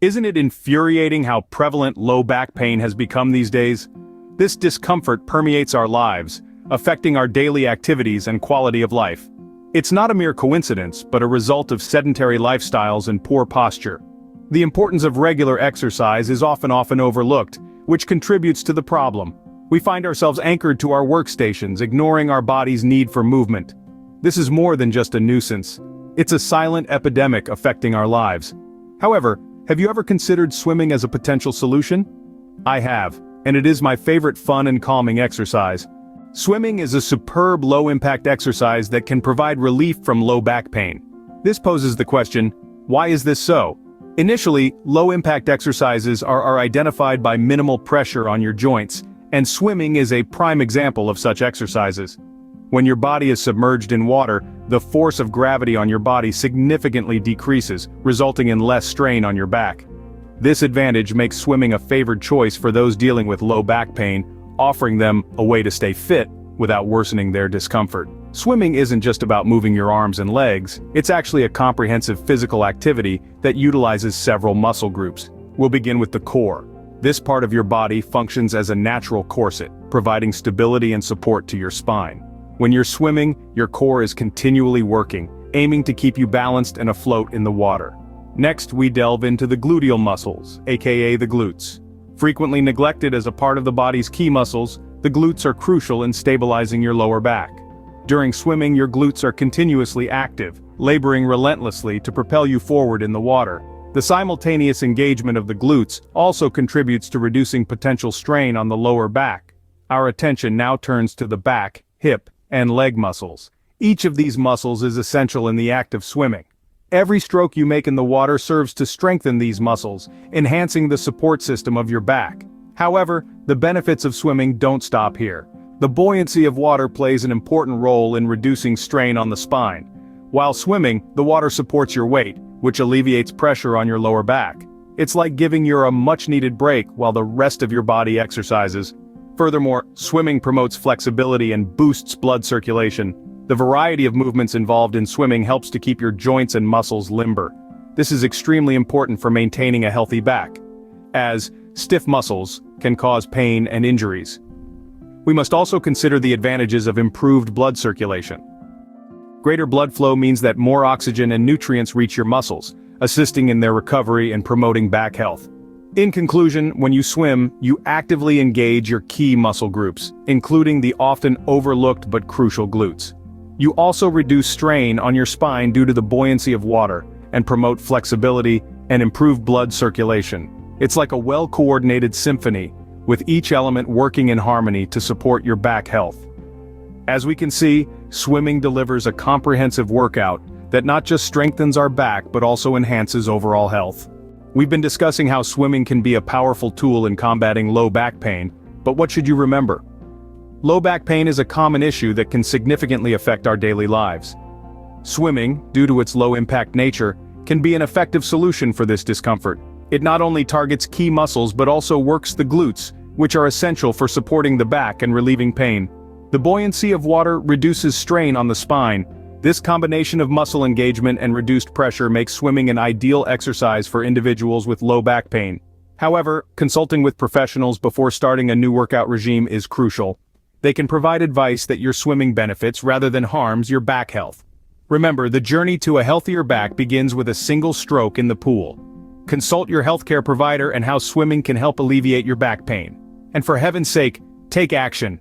Isn't it infuriating how prevalent low back pain has become these days? This discomfort permeates our lives, affecting our daily activities and quality of life. It's not a mere coincidence, but a result of sedentary lifestyles and poor posture. The importance of regular exercise is often overlooked, which contributes to the problem. We find ourselves anchored to our workstations, ignoring our body's need for movement. This is more than just a nuisance. It's a silent epidemic affecting our lives. However, have you ever considered swimming as a potential solution? I have, and it is my favorite fun and calming exercise. Swimming is a superb low-impact exercise that can provide relief from low back pain. This poses the question, why is this so? Initially, low-impact exercises are identified by minimal pressure on your joints, and swimming is a prime example of such exercises. When your body is submerged in water, the force of gravity on your body significantly decreases, resulting in less strain on your back. This advantage makes swimming a favored choice for those dealing with low back pain, offering them a way to stay fit without worsening their discomfort. Swimming isn't just about moving your arms and legs, it's actually a comprehensive physical activity that utilizes several muscle groups. We'll begin with the core. This part of your body functions as a natural corset, providing stability and support to your spine. When you're swimming, your core is continually working, aiming to keep you balanced and afloat in the water. Next, we delve into the gluteal muscles, aka the glutes. Frequently neglected as a part of the body's key muscles, the glutes are crucial in stabilizing your lower back. During swimming, your glutes are continuously active, laboring relentlessly to propel you forward in the water. The simultaneous engagement of the glutes also contributes to reducing potential strain on the lower back. Our attention now turns to the back, hip, and leg muscles. Each of these muscles is essential in the act of swimming. Every stroke you make in the water serves to strengthen these muscles, enhancing the support system of your back. However, the benefits of swimming don't stop here. The buoyancy of water plays an important role in reducing strain on the spine. While swimming, the water supports your weight, which alleviates pressure on your lower back. It's like giving you a much-needed break while the rest of your body exercises. Furthermore, swimming promotes flexibility and boosts blood circulation. The variety of movements involved in swimming helps to keep your joints and muscles limber. This is extremely important for maintaining a healthy back, as stiff muscles can cause pain and injuries. We must also consider the advantages of improved blood circulation. Greater blood flow means that more oxygen and nutrients reach your muscles, assisting in their recovery and promoting back health. In conclusion, when you swim, you actively engage your key muscle groups, including the often overlooked but crucial glutes. You also reduce strain on your spine due to the buoyancy of water, and promote flexibility and improve blood circulation. It's like a well-coordinated symphony, with each element working in harmony to support your back health. As we can see, swimming delivers a comprehensive workout that not just strengthens our back but also enhances overall health. We've been discussing how swimming can be a powerful tool in combating low back pain, but what should you remember? Low back pain is a common issue that can significantly affect our daily lives. Swimming, due to its low-impact nature, can be an effective solution for this discomfort. It not only targets key muscles but also works the glutes, which are essential for supporting the back and relieving pain. The buoyancy of water reduces strain on the spine. This combination of muscle engagement and reduced pressure makes swimming an ideal exercise for individuals with low back pain. However, consulting with professionals before starting a new workout regime is crucial. They can provide advice that your swimming benefits rather than harms your back health. Remember, the journey to a healthier back begins with a single stroke in the pool. Consult your healthcare provider and how swimming can help alleviate your back pain. And for heaven's sake, take action.